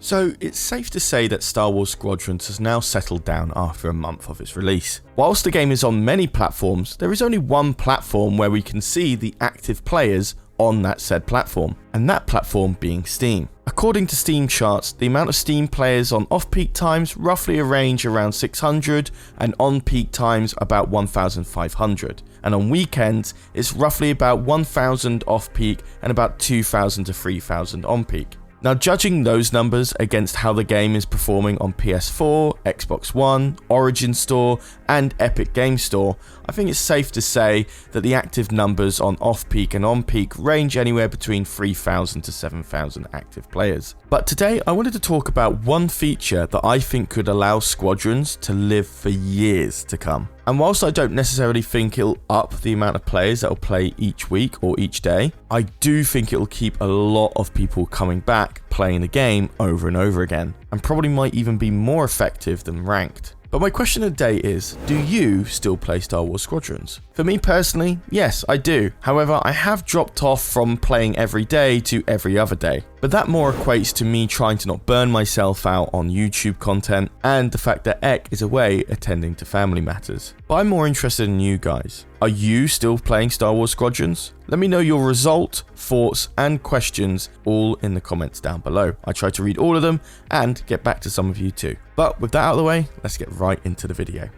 So it's safe to say that Star Wars Squadrons has now settled down after a month of its release. Whilst the game is on many platforms, there is only one platform where we can see the active players on that said platform, and that platform being Steam. According to Steam charts, the amount of Steam players on off-peak times roughly range around 600 and on-peak times about 1,500, and on weekends it's roughly about 1,000 off-peak and about 2,000 to 3,000 on-peak. Now, judging those numbers against how the game is performing on PS4, Xbox One, Origin Store, and Epic Game Store, I think it's safe to say that the active numbers on off-peak and on-peak range anywhere between 3,000 to 7,000 active players. But today, I wanted to talk about one feature that I think could allow Squadrons to live for years to come. And whilst I don't necessarily think it'll up the amount of players that will play each week or each day, I do think it'll keep a lot of people coming back playing the game over and over again, and probably might even be more effective than ranked. But my question of the day is, do you still play Star Wars Squadrons? For me personally, yes, I do. However, I have dropped off from playing every day to every other day. But that more equates to me trying to not burn myself out on YouTube content and the fact that Eck is away attending to family matters. But I'm more interested in you guys. Are you still playing Star Wars Squadrons? Let me know your result, thoughts, and questions all in the comments down below. I try to read all of them and get back to some of you too. But with that out of the way, let's get right into the video.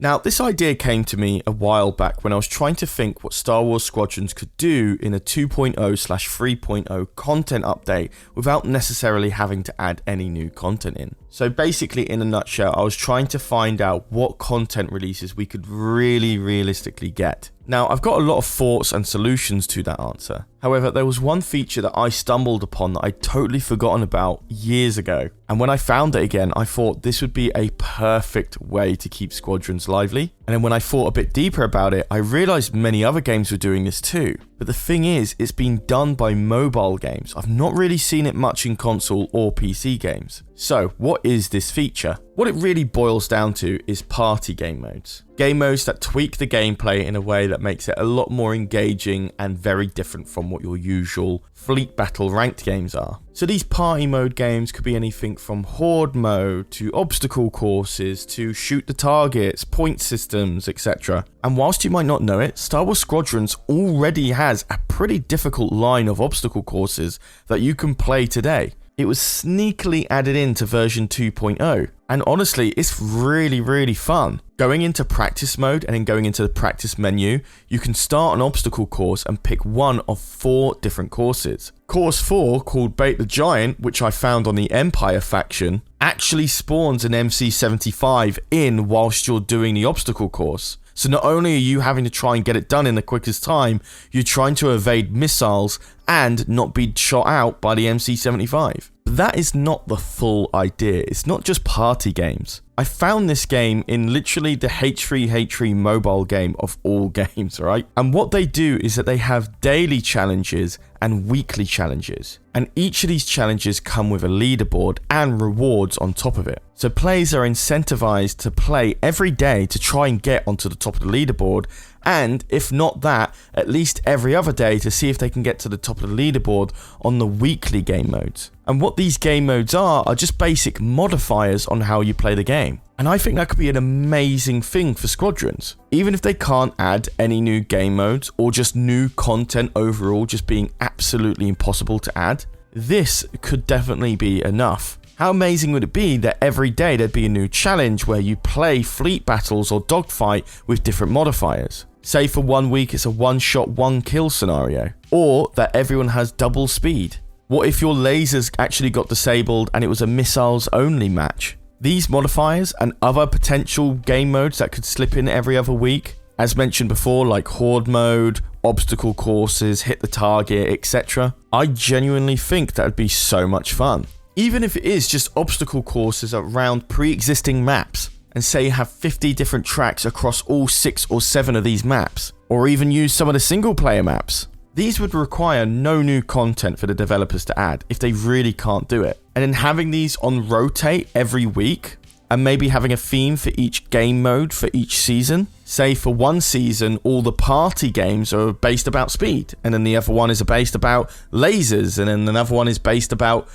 Now, this idea came to me a while back when I was trying to think what Star Wars Squadrons could do in a 2.0/3.0 content update without necessarily having to add any new content in. So basically, in a nutshell, I was trying to find out what content releases we could really realistically get. Now, I've got a lot of thoughts and solutions to that answer. However, there was one feature that I stumbled upon that I'd totally forgotten about years ago. And when I found it again, I thought this would be a perfect way to keep Squadrons lively. And then when I thought a bit deeper about it, I realized many other games were doing this too. But the thing is, it's been done by mobile games. I've not really seen it much in console or PC games. So, what is this feature? What it really boils down to is party game modes. Game modes that tweak the gameplay in a way that makes it a lot more engaging and very different from what your usual fleet battle ranked games are. So these party mode games could be anything from horde mode to obstacle courses to shoot the targets, point systems, etc. And whilst you might not know it, Star Wars Squadrons already has a pretty difficult line of obstacle courses that you can play today. It was sneakily added into version 2.0, and honestly, it's really fun. Going into practice mode and then going into the practice menu, you can start an obstacle course and pick one of 4 different courses. Course 4, called Bait the Giant, which I found on the Empire faction, actually spawns an MC-75 in whilst you're doing the obstacle course. So not only are you having to try and get it done in the quickest time, you're trying to evade missiles and not be shot out by the MC-75. But that is not the full idea. It's not just party games. I found this game in literally the H3H3 mobile game of all games, right? And what they do is that they have daily challenges and weekly challenges. And each of these challenges come with a leaderboard and rewards on top of it. So players are incentivized to play every day to try and get onto the top of the leaderboard, and if not that, at least every other day to see if they can get to the top of the leaderboard on the weekly game modes. And what these game modes are just basic modifiers on how you play the game. And I think that could be an amazing thing for Squadrons. Even if they can't add any new game modes or just new content overall just being absolutely impossible to add, this could definitely be enough. How amazing would it be that every day there'd be a new challenge where you play fleet battles or dogfight with different modifiers? Say for 1 week it's a one-shot, one-kill scenario. Or that everyone has double speed. What if your lasers actually got disabled and it was a missiles only match? These modifiers and other potential game modes that could slip in every other week, as mentioned before, like horde mode, obstacle courses, hit the target, etc. I genuinely think that would be so much fun. Even if it is just obstacle courses around pre-existing maps, and say you have 50 different tracks across all 6 or 7 of these maps, or even use some of the single player maps. These would require no new content for the developers to add if they really can't do it. And then having these on rotate every week, and maybe having a theme for each game mode for each season, Say for one season, all the party games are based about speed, and then the other one is based about lasers, and then another one is based about,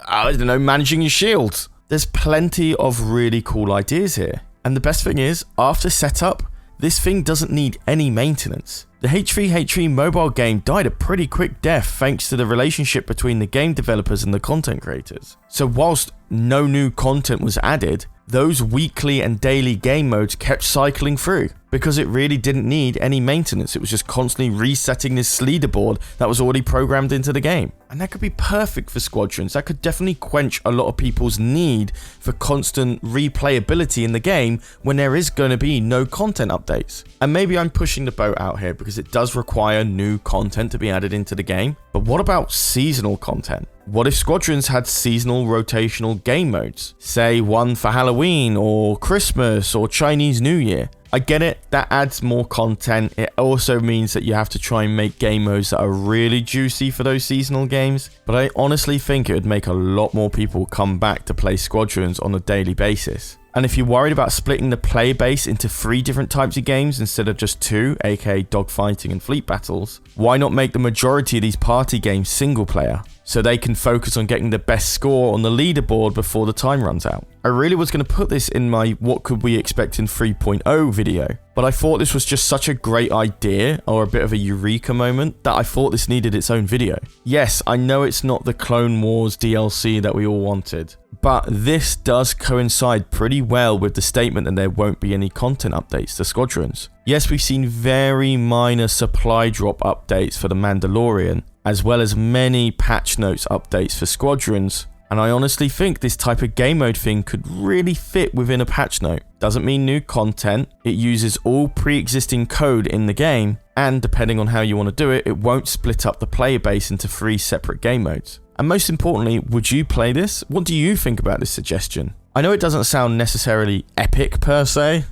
I don't know, managing your shields. There's plenty of really cool ideas here. And the best thing is, after setup, this thing doesn't need any maintenance. The H3H3 mobile game died a pretty quick death thanks to the relationship between the game developers and the content creators. So whilst no new content was added, those weekly and daily game modes kept cycling through because it really didn't need any maintenance. It was just constantly resetting this leaderboard that was already programmed into the game. And that could be perfect for Squadrons. That could definitely quench a lot of people's need for constant replayability in the game when there is going to be no content updates. And maybe I'm pushing the boat out here because it does require new content to be added into the game. But what about seasonal content? What if Squadrons had seasonal rotational game modes? Say one for Halloween or Christmas or Chinese New Year. I get it, that adds more content. It also means that you have to try and make game modes that are really juicy for those seasonal games. But I honestly think it would make a lot more people come back to play Squadrons on a daily basis. And if you're worried about splitting the player base into 3 different types of games instead of just 2, aka dogfighting and fleet battles, why not make the majority of these party games single player, so they can focus on getting the best score on the leaderboard before the time runs out? I really was going to put this in my what could we expect in 3.0 video, but I thought this was just such a great idea, or a bit of a eureka moment, that I thought this needed its own video. Yes, I know it's not the Clone Wars DLC that we all wanted, but this does coincide pretty well with the statement that there won't be any content updates to Squadrons. Yes, we've seen very minor supply drop updates for The Mandalorian, as well as many patch notes updates for Squadrons, and I honestly think this type of game mode thing could really fit within a patch note. Doesn't mean new content, it uses all pre-existing code in the game, and depending on how you want to do it, it won't split up the player base into 3 separate game modes. And most importantly, would you play this? What do you think about this suggestion? I know it doesn't sound necessarily epic per se,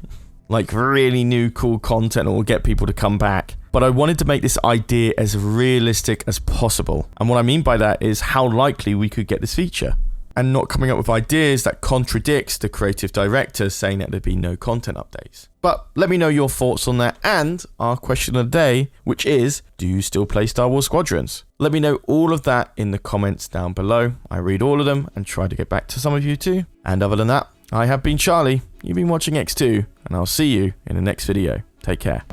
like really new cool content that will get people to come back, but I wanted to make this idea as realistic as possible. And what I mean by that is how likely we could get this feature, and not coming up with ideas that contradicts the creative director saying that there'd be no content updates. But let me know your thoughts on that, and our question of the day, which is, do you still play Star Wars Squadrons? Let me know all of that in the comments down below. I read all of them and try to get back to some of you too. And other than that, I have been Charlie, you've been watching EcksToo, and I'll see you in the next video. Take care.